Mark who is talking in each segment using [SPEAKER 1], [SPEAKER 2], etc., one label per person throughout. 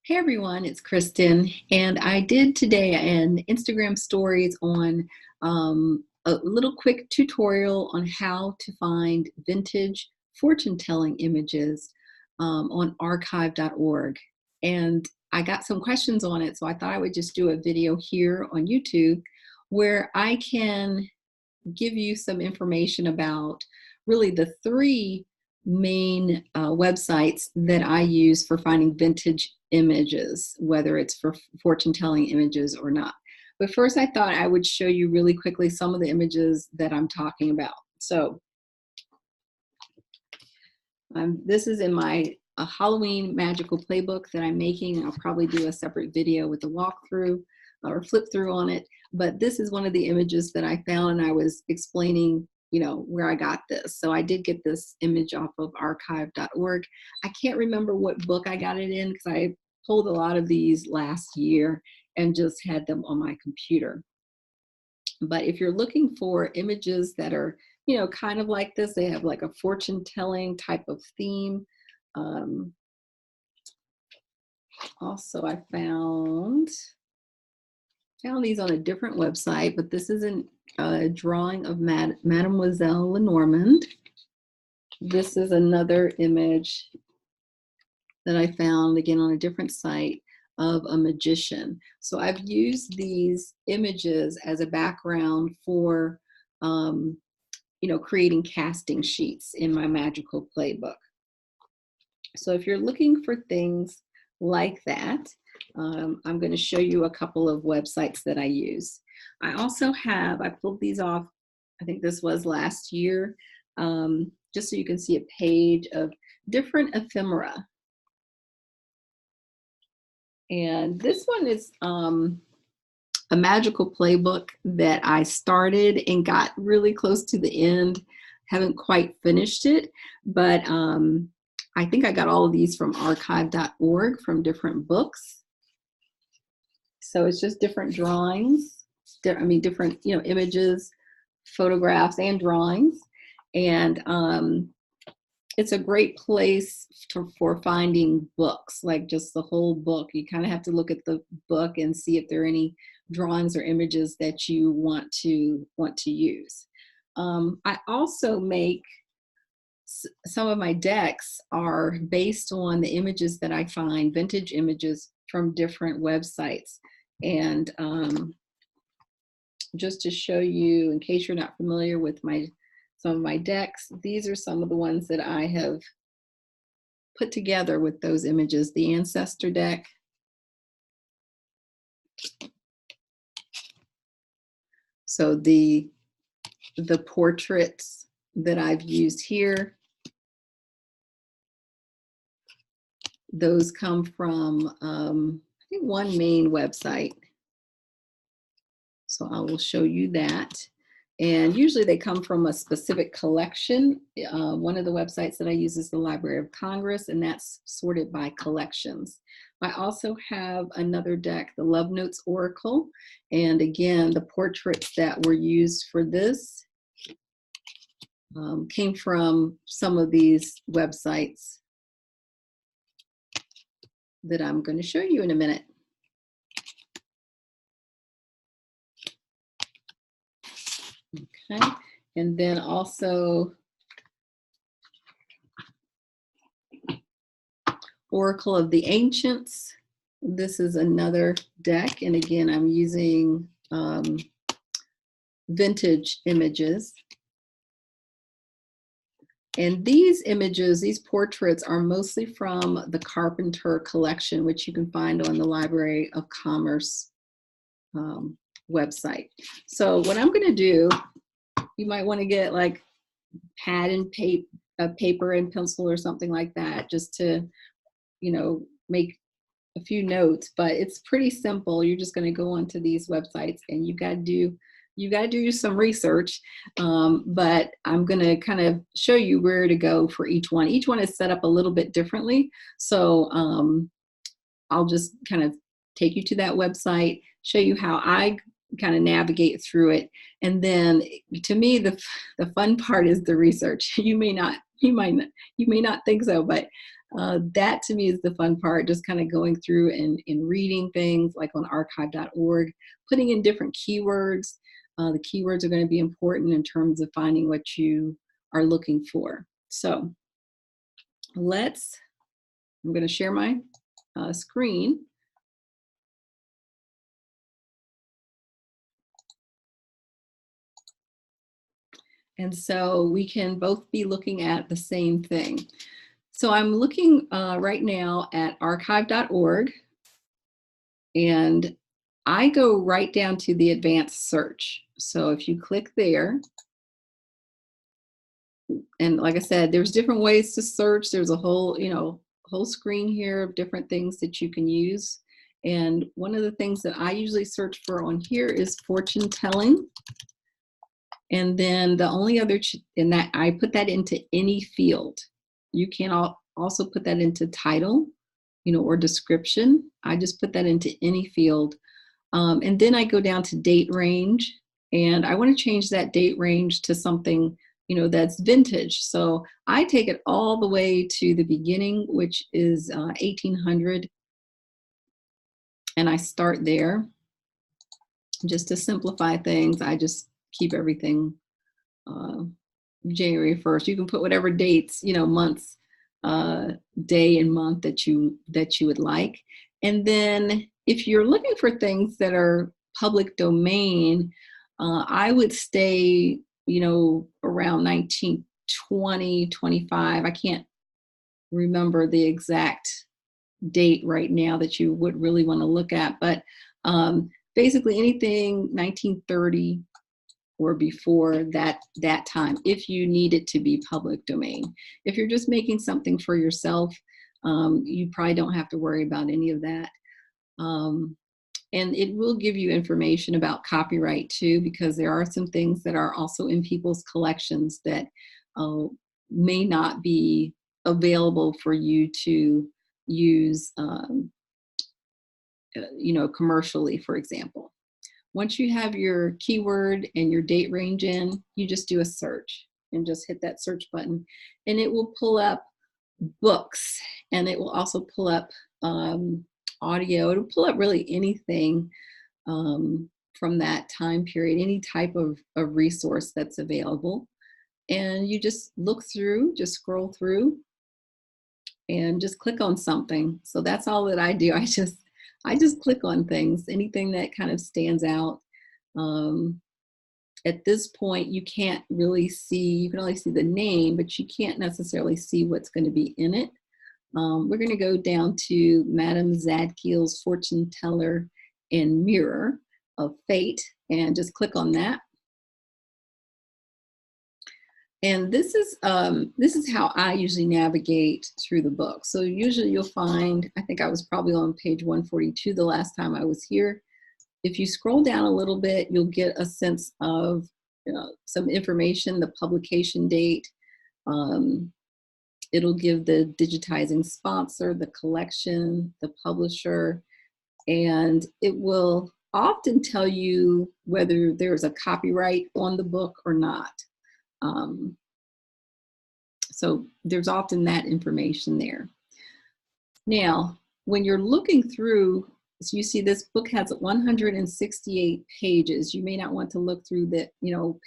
[SPEAKER 1] Hey everyone, it's Kristen, and I did today an Instagram stories on a little quick tutorial on how to find vintage fortune-telling images on archive.org. And I got some questions on it, so I thought I would just do a video here on YouTube where I can give you some information about really the three main websites that I use for finding vintage images, whether it's for fortune-telling images or not. But first I thought I would show you really quickly some of the images that I'm talking about. So this is in my Halloween magical playbook that I'm making. I'll probably do a separate video with a walkthrough or flip through on it. But this is one of the images that I found, and I was explaining, where I got this. So I did get this image off of archive.org. I can't remember what book I got it in because I pulled a lot of these last year and just had them on my computer. But if you're looking for images that are, kind of like this, they have like a fortune-telling type of theme. Also, I found these on a different website, but this is a drawing of Mademoiselle Lenormand. This is another image that I found, again, on a different site of a magician. So I've used these images as a background for, creating casting sheets in my magical playbook. So if you're looking for things like that, I'm going to show you a couple of websites that I use. I pulled these off, I think this was last year, just so you can see a page of different ephemera. And this one is a magical playbook that I started and got really close to the end. Haven't quite finished it, but I think I got all of these from archive.org from different books. So it's just different drawings, different, images, photographs, and drawings. And it's a great place for finding books, like just the whole book. You kind of have to look at the book and see if there are any drawings or images that you want to use. I also make some of my decks are based on the images that I find, vintage images from different websites. And just to show you, in case you're not familiar with some of my decks, these are some of the ones that I have put together with those images. The Ancestor deck. So the portraits that I've used here, those come from, I think, one main website. So I will show you that. And usually they come from a specific collection. One of the websites that I use is the Library of Congress, and that's sorted by collections. I also have another deck, the Love Notes Oracle. And again, the portraits that were used for this came from some of these websites that I'm going to show you in a minute. Okay, and then also Oracle of the Ancients. This is another deck, and again, I'm using vintage images. And these images, these portraits, are mostly from the Carpenter Collection, which you can find on the Library of Commerce website. So what I'm going to do, you might want to get like pad and paper and pencil or something like that, just to, make a few notes. But it's pretty simple. You're just going to go onto these websites, and you got to do some research, but I'm going to kind of show you where to go for each one. Each one is set up a little bit differently, so I'll just kind of take you to that website, show you how I kind of navigate through it, and then to me the fun part is the research. You may not think so, but That to me is the fun part, just kind of going through and reading things like on archive.org, putting in different keywords. The keywords are going to be important in terms of finding what you are looking for. So I'm going to share my screen. And so we can both be looking at the same thing. So I'm looking right now at archive.org, and I go right down to the advanced search. So if you click there, and like I said, there's different ways to search. There's a whole, whole screen here of different things that you can use. And one of the things that I usually search for on here is fortune telling. And then the only other, in that I put that into any field. You can also put that into title, or description. I just put that into any field. And then I go down to date range, and I want to change that date range to something, that's vintage. So I take it all the way to the beginning, which is 1800. And I start there. Just to simplify things, I just keep everything January 1st. You can put whatever dates, months, day and month that you would like. And then if you're looking for things that are public domain, I would stay, around 1920, 25. I can't remember the exact date right now that you would really want to look at, but basically anything 1930 or before that time, if you need it to be public domain. If you're just making something for yourself, you probably don't have to worry about any of that. And it will give you information about copyright too, because there are some things that are also in people's collections that may not be available for you to use, commercially, for example. Once you have your keyword and your date range in, you just do a search and just hit that search button, and it will pull up books, and it will also pull up audio. It'll pull up really anything from that time period, any type of resource that's available. And you just look through, just scroll through, and just click on something. So that's all that I do. I just click on things, anything that kind of stands out. At this point, you can't really see, you can only see the name, but you can't necessarily see what's going to be in it. We're going to go down to Madame Zadkiel's Fortune Teller and Mirror of Fate, and just click on that. And this is how I usually navigate through the book. So usually you'll find, I think I was probably on page 142 the last time I was here. If you scroll down a little bit, you'll get a sense of some information, the publication date. It'll give the digitizing sponsor, the collection, the publisher, and it will often tell you whether there's a copyright on the book or not. So there's often that information there. Now, when you're looking through, so you see this book has 168 pages. You may not want to look through the,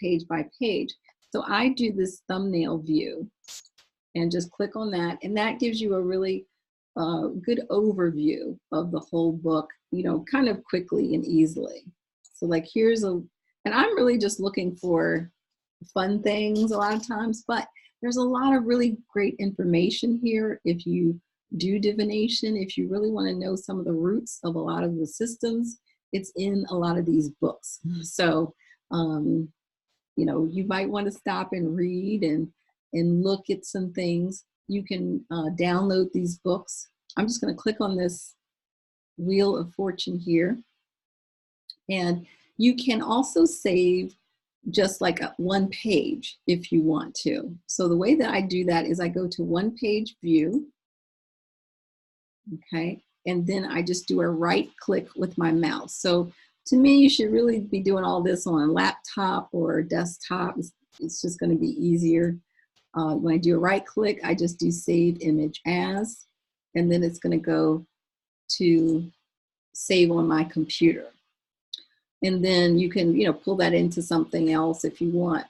[SPEAKER 1] page by page. So I do this thumbnail view and just click on that. And that gives you a really good overview of the whole book, kind of quickly and easily. So like and I'm really just looking for fun things a lot of times, but there's a lot of really great information here. If you do divination, if you really want to know some of the roots of a lot of the systems, it's in a lot of these books. So, you might want to stop and read and look at some things. You can download these books. I'm just going to click on this Wheel of Fortune here. And you can also save just like one page if you want to. So the way that I do that is I go to one page view, okay, and then I just do a right click with my mouse. So to me, you should really be doing all this on a laptop or a desktop. It's just going to be easier. When I do a right click, I just do save image as, and then it's going to go to save on my computer. And then you can, pull that into something else if you want.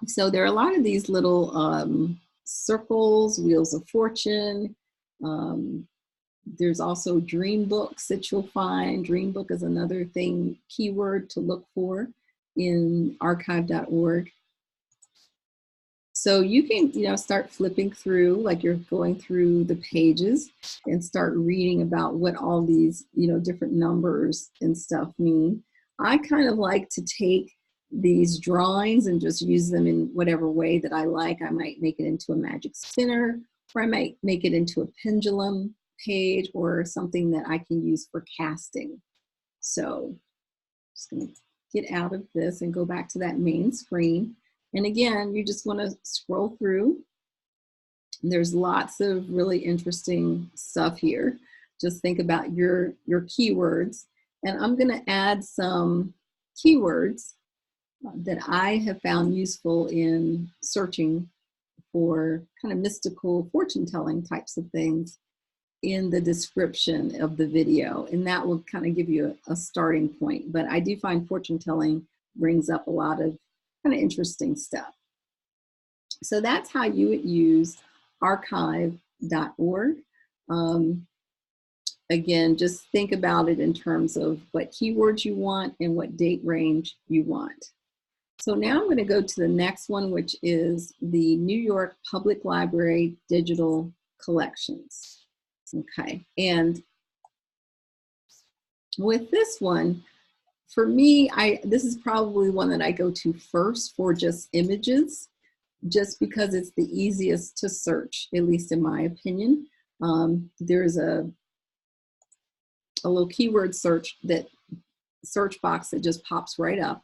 [SPEAKER 1] So there are a lot of these little circles, wheels of fortune. There's also dream books that you'll find. Dream book is another thing, keyword to look for in archive.org. So you can, start flipping through, like you're going through the pages, and start reading about what all these, different numbers and stuff mean. I kind of like to take these drawings and just use them in whatever way that I like. I might make it into a magic spinner, or I might make it into a pendulum page, or something that I can use for casting. So I'm just going to get out of this and go back to that main screen. And again, you just want to scroll through. There's lots of really interesting stuff here. Just think about your keywords. And I'm going to add some keywords that I have found useful in searching for kind of mystical fortune-telling types of things in the description of the video. And that will kind of give you a starting point. But I do find fortune-telling brings up a lot of kind of interesting stuff. So that's how you would use archive.org. Again, just think about it in terms of what keywords you want and what date range you want. So now I'm going to go to the next one, which is the New York Public Library Digital Collections. Okay, and with this one, for me, this is probably one that I go to first for just images, just because it's the easiest to search, at least in my opinion. There's a little keyword search box that just pops right up.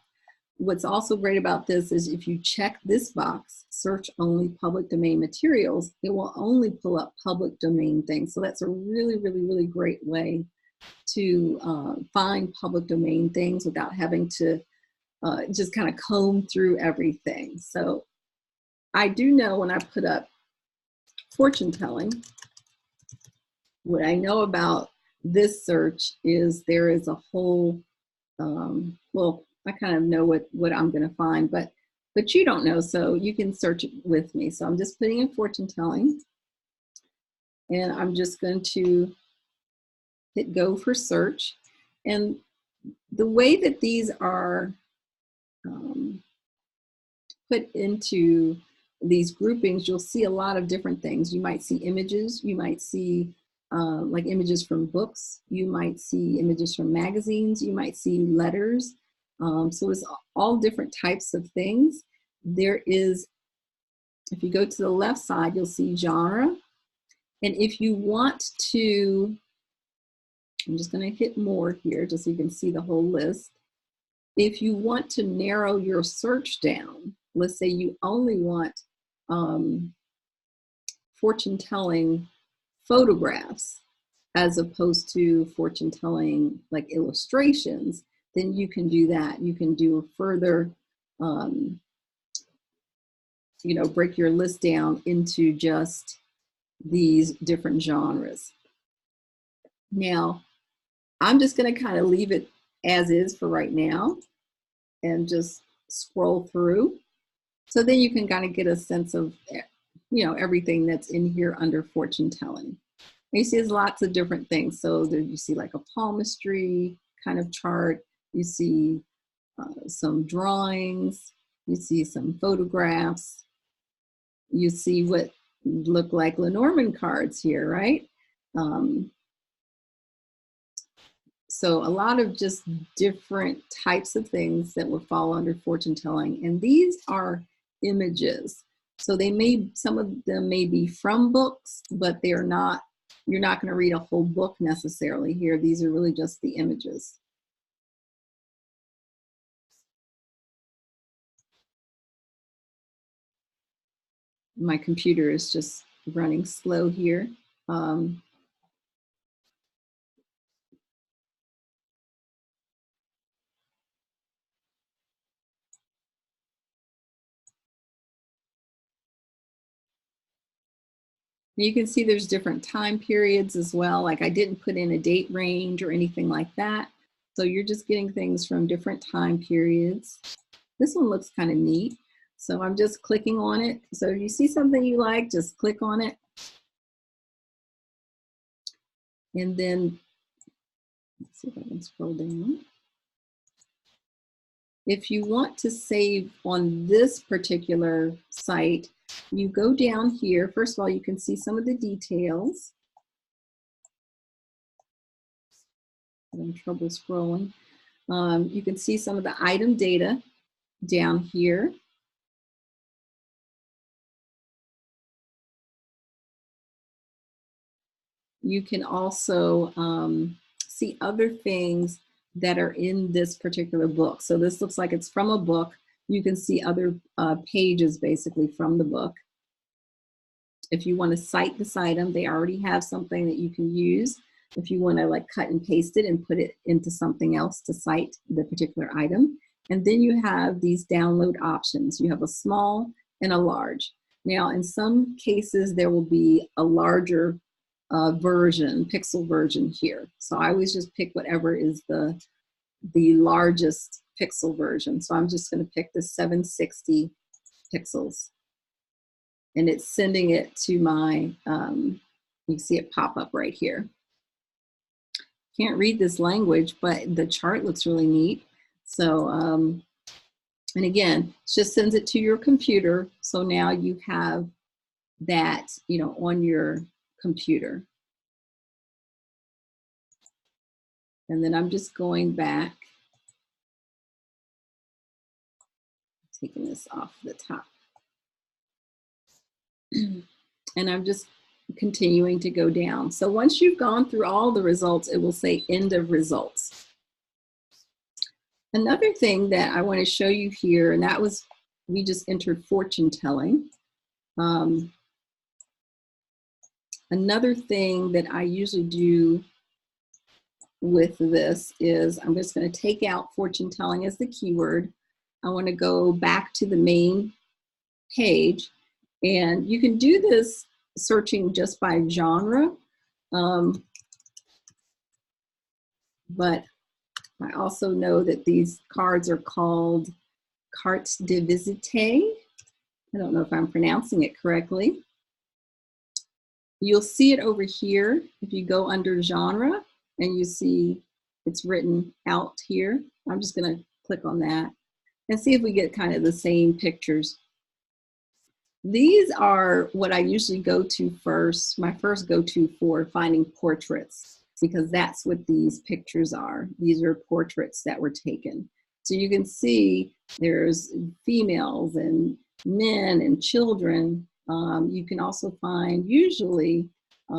[SPEAKER 1] What's also great about this is if you check this box, search only public domain materials, it will only pull up public domain things. So that's a really, really, really great way to find public domain things without having to just kind of comb through everything. So I do know when I put up fortune telling, what I know about this search is there is a whole, well, I kind of know what I'm going to find, but you don't know, so you can search it with me. So I'm just putting in fortune telling, and I'm just going to hit go for search. And the way that these are put into these groupings, you'll see a lot of different things. You might see images, you might see like images from books, you might see images from magazines, you might see letters. So it's all different types of things. There is, if you go to the left side, you'll see genre. And if you want to, I'm just going to hit more here just so you can see the whole list. If you want to narrow your search down, let's say you only want fortune-telling photographs as opposed to fortune-telling like illustrations, then you can do that. You can do a further, break your list down into just these different genres. Now, I'm just going to kind of leave it as is for right now and just scroll through. So then you can kind of get a sense of, everything that's in here under fortune telling. You see there's lots of different things. So there you see like a palmistry kind of chart. You see some drawings. You see some photographs. You see what look like Lenormand cards here, right? So a lot of just different types of things that would fall under fortune telling. And these are images. So some of them may be from books, but you're not going to read a whole book necessarily here. These are really just the images. My computer is just running slow here. You can see there's different time periods as well. Like I didn't put in a date range or anything like that. So you're just getting things from different time periods. This one looks kind of neat. So I'm just clicking on it. So if you see something you like, just click on it. And then, let's see if I can scroll down. If you want to save on this particular site, you go down here. First of all, you can see some of the details. I'm having trouble scrolling. You can see some of the item data down here. You can also see other things that are in this particular book. So this looks like it's from a book. You can see other pages basically from the book. If you want to cite this item, they already have something that you can use. If you want to like cut and paste it and put it into something else to cite the particular item. And then you have these download options. You have a small and a large. Now, in some cases, there will be a larger version, pixel version here. So I always just pick whatever is the largest pixel version. So I'm just going to pick the 760 pixels. And it's sending it to my, you can see it pop up right here. Can't read this language, but the chart looks really neat. So, and again, it just sends it to your computer. So now you have that, you know, on your computer. And then I'm just going back, taking this off the top. And I'm just continuing to go down. So once you've gone through all the results, it will say end of results. Another thing that I want to show you here, and that was, we just entered fortune telling. Another thing that I usually do with this is I'm just going to take out fortune telling as the keyword. I want to go back to the main page, and you can do this searching just by genre, but I also know that these cards are called cartes de visite. I don't know if I'm pronouncing it correctly. You'll see it over here if you go under genre and you see it's written out here. I'm just going to click on that and see if we get kind of the same pictures. These are what I usually go to first, my first go-to for finding portraits, because that's what these pictures are. These are portraits that were taken. So you can see there's females and men and children. You can also find usually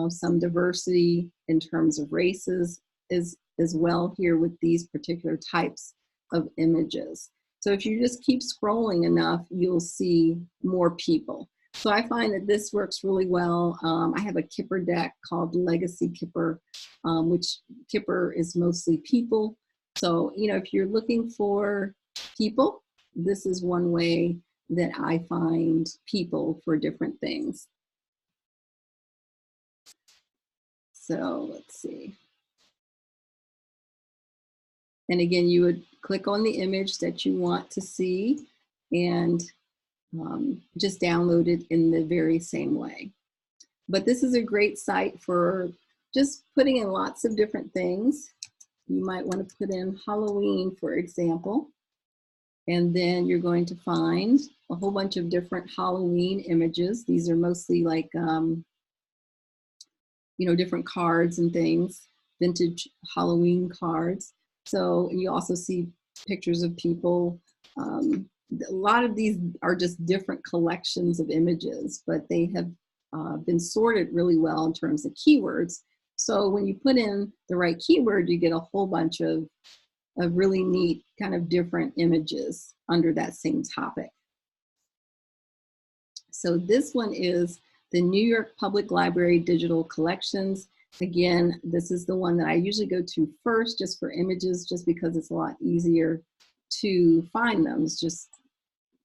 [SPEAKER 1] some diversity in terms of races as well here with these particular types of images. So if you just keep scrolling enough, you'll see more people. So I find that this works really well. I have a Kipper deck called Legacy Kipper, which Kipper is mostly people. So, you know, if you're looking for people, this is one way that I find people for different things. So let's see. And again, you would click on the image that you want to see and just download it in the very same way. But this is a great site for just putting in lots of different things. You might want to put in Halloween, for example, and then you're going to find a whole bunch of different Halloween images. These are mostly like, you know, different cards and things, vintage Halloween cards. So you also see pictures of people. A lot of these are just different collections of images, but they have been sorted really well in terms of keywords. So when you put in the right keyword, you get a whole bunch of really neat kind of different images under that same topic. So this one is the New York Public Library Digital Collections. Again, this is the one that I usually go to first just for images, just because it's a lot easier to find them. It's just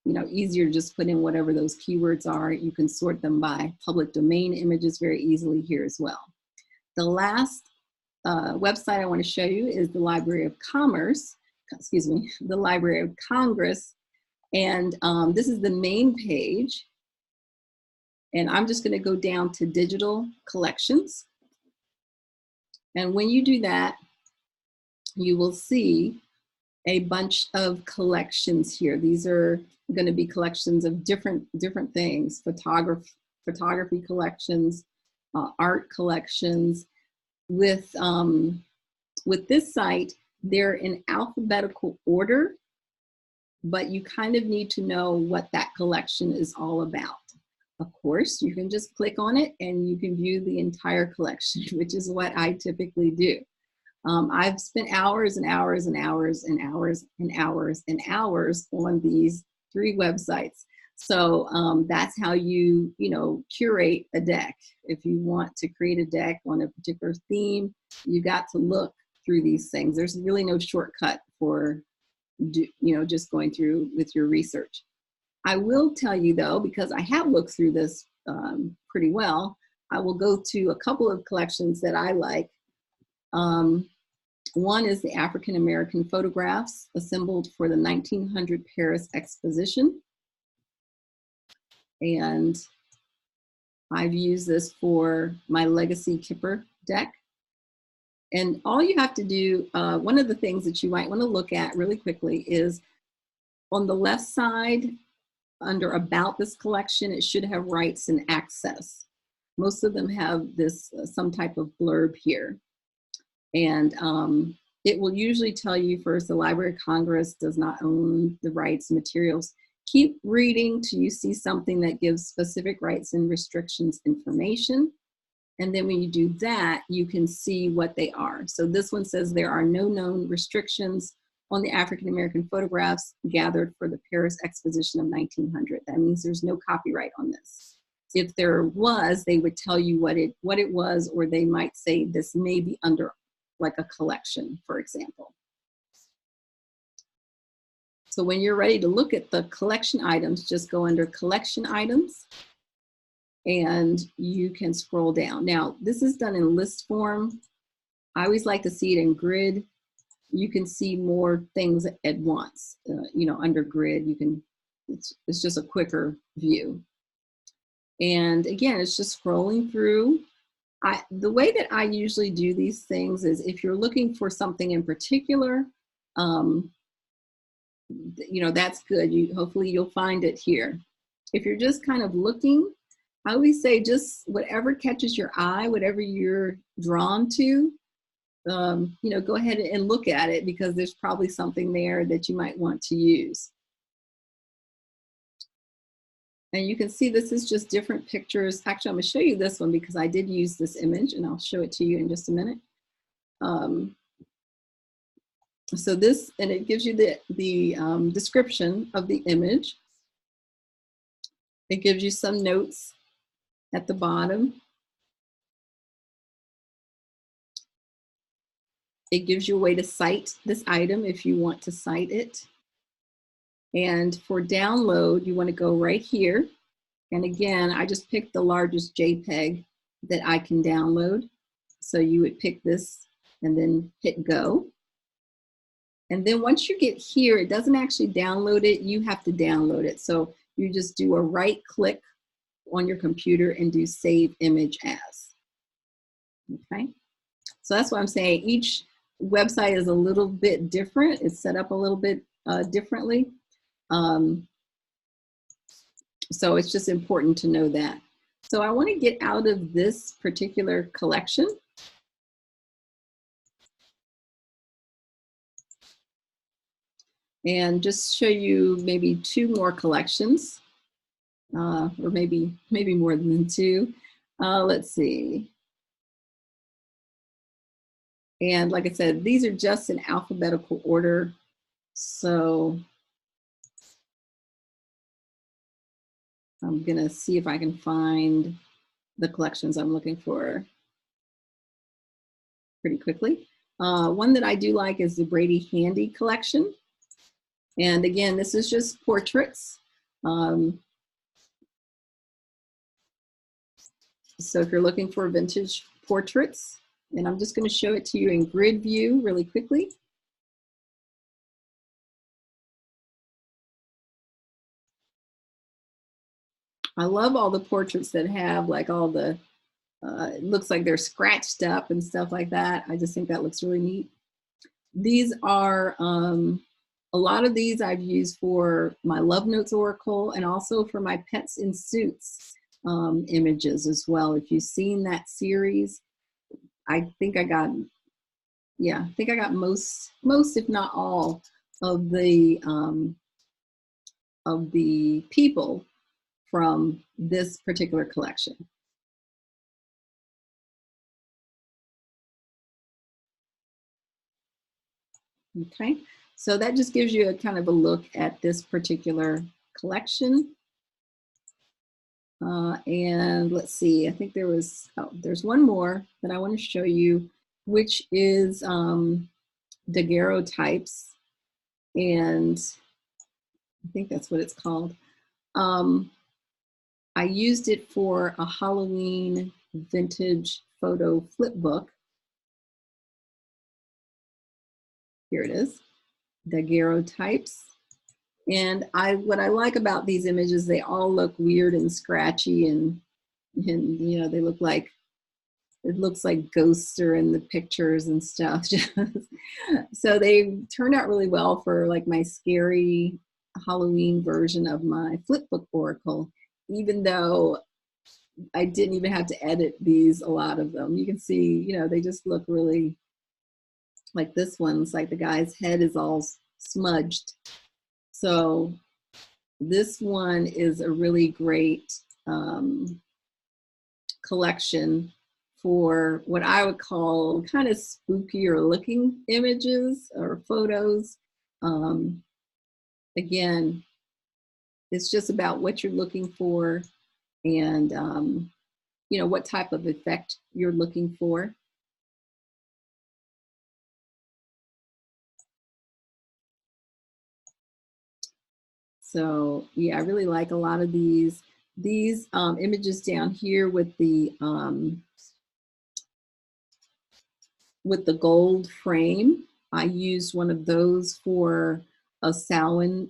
[SPEAKER 1] easier to just put in whatever those keywords are. You can sort them by public domain images very easily here as well. The last website I want to show you is the Library of Commerce, the Library of Congress. And this is the main page. And I'm just going to go down to digital collections. And when you do that, you will see a bunch of collections here. These are going to be collections of different things: photography collections, art collections. With this site, they're in alphabetical order, but you kind of need to know what that collection is all about. Of course, you can just click on it and you can view the entire collection, which is what I typically do. I've spent hours and hours and hours and hours and hours and hours on these 3 websites. So that's how you curate a deck. If you want to create a deck on a particular theme, you got to look through these things. There's really no shortcut for just going through with your research. I will tell you though, because I have looked through this pretty well, I will go to a couple of collections that I like. One is the African American photographs assembled for the 1900 Paris Exposition. And I've used this for my Legacy Kipper deck. And all you have to do, one of the things that you might want to look at really quickly is on the left side, under About This Collection, it should have rights and access. Most of them have this, some type of blurb here. And it will usually tell you first, the Library of Congress does not own the rights and materials. Keep reading till you see something that gives specific rights and restrictions information. And then when you do that, you can see what they are. So this one says there are no known restrictions on the African American photographs gathered for the Paris Exposition of 1900. That means there's no copyright on this. If there was, they would tell you what it was, or they might say this may be under like a collection, for example. So when you're ready to look at the collection items, just go under collection items and you can scroll down. Now, this is done in list form. I always like to see it in grid. You can see more things at once, under grid. It's just a quicker view. And again, it's just scrolling through. The way that I usually do these things is if you're looking for something in particular, that's good. Hopefully you'll find it here. If you're just kind of looking, I always say just whatever catches your eye, whatever you're drawn to, go ahead and look at it, because there's probably something there that you might want to use. And you can see this is just different pictures. Actually, I'm going to show you this one because I did use this image, and I'll show it to you in just a minute. So this, and it gives you the description of the image. It gives you some notes at the bottom. It gives you a way to cite this item if you want to cite it. And for download, you want to go right here. And again, I just picked the largest JPEG that I can download. So you would pick this and then hit go. And then once you get here, it doesn't actually download it. You have to download it. So you just do a right click on your computer and do save image as. Okay. So that's what I'm saying. Each website is a little bit different. It's set up a little bit differently. So it's just important to know that. So I want to get out of this particular collection. And just show you maybe 2 more collections, or maybe more than 2. Let's see. And like I said, these are just in alphabetical order. So I'm gonna see if I can find the collections I'm looking for pretty quickly. One that I do like is the Brady-Handy Collection. And again, this is just portraits. Um, so if you're looking for vintage portraits, and I'm just going to show it to you in grid view really quickly. I love all the portraits that have like all the, it looks like they're scratched up and stuff like that. I just think that looks really neat. These are, a lot of these I've used for my Love Notes Oracle and also for my Pets in Suits images as well. If you've seen that series, I think I got, yeah, I think I got most if not all of the people from this particular collection. Okay, so that just gives you a kind of a look at this particular collection. And let's see, I think there was, oh, there's one more that I want to show you, which is Daguerrotypes. And I think that's what it's called. I used it for a Halloween vintage photo flip book. Here it is, Daguerrotypes. And what I like about these images, they all look weird and scratchy, and you know, they look like, it looks like ghosts are in the pictures and stuff. So they turned out really well for like my scary Halloween version of my flipbook oracle, even though I didn't even have to edit these, a lot of them. You can see, you know, they just look really, like this one's like the guy's head is all smudged. So this one is a really great collection for what I would call kind of spookier looking images or photos. Again, it's just about what you're looking for and you know, what type of effect you're looking for. So yeah, I really like a lot of these images down here with the gold frame. I used one of those for a Samhain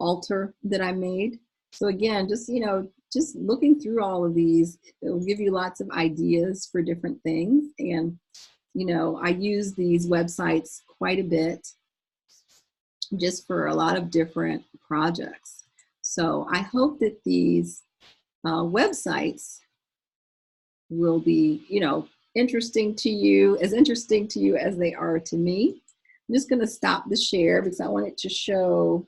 [SPEAKER 1] altar that I made. So again, just, you know, just looking through all of these, it'll give you lots of ideas for different things. And, you know, I use these websites quite a bit just for a lot of different projects. So I hope that these websites will be, you know, interesting to you as they are to me. I'm just going to stop the share because I want it to show,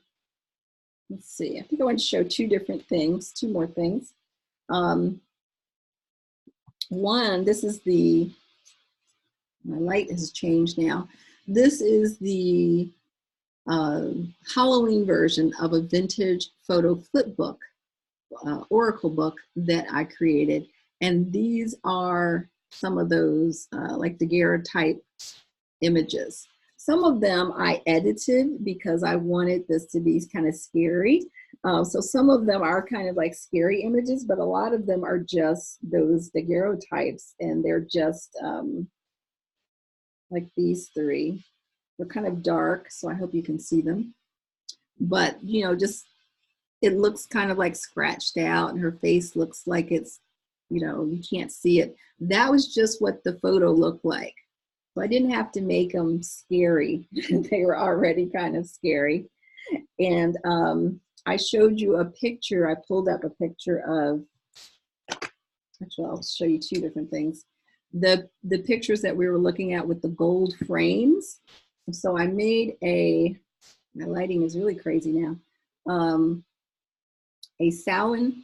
[SPEAKER 1] let's see, I think I want to show two more things. One, this is my light has changed now. This is the Halloween version of a vintage photo flip book, oracle book that I created. And these are some of those like daguerreotype images. Some of them I edited because I wanted this to be kind of scary. So some of them are kind of like scary images, but a lot of them are just those daguerreotypes, and they're just like these three. They're kind of dark, so I hope you can see them. But, you know, just, it looks kind of like scratched out, and her face looks like it's, you know, you can't see it. That was just what the photo looked like. So I didn't have to make them scary. They were already kind of scary. And I showed you a picture. I pulled up a picture of, actually, I'll show you two different things. The pictures that we were looking at with the gold frames. So I made my lighting is really crazy now, a Samhain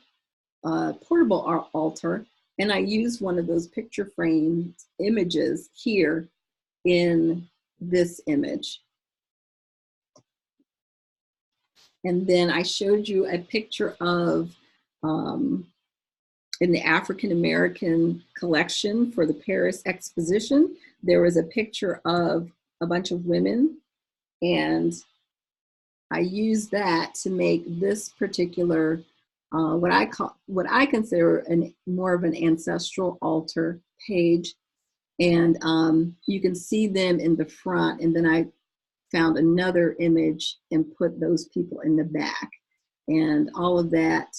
[SPEAKER 1] portable altar, and I used one of those picture frame images here in this image. And then I showed you a picture of, in the African American collection for the Paris Exposition, there was a picture of a bunch of women, and I use that to make this particular, what I consider more of an ancestral altar page. And you can see them in the front, and then I found another image and put those people in the back. And all of that,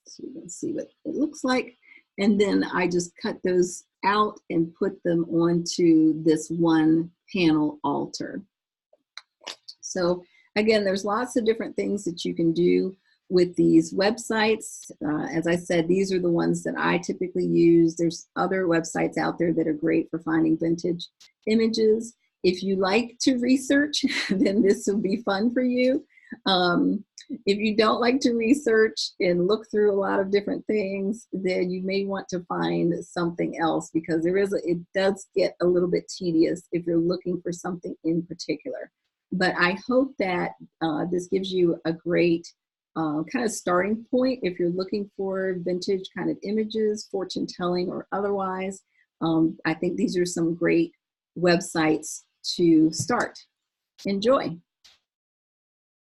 [SPEAKER 1] so you can see what it looks like. And then I just cut those out and put them onto this one panel altar. So again, there's lots of different things that you can do with these websites. As I said, these are the ones that I typically use. There's other websites out there that are great for finding vintage images. If you like to research, then this will be fun for you. If you don't like to research and look through a lot of different things, then you may want to find something else, because it does get a little bit tedious if you're looking for something in particular. But I hope that this gives you a great kind of starting point if you're looking for vintage kind of images, fortune telling or otherwise. I think these are some great websites to start. Enjoy.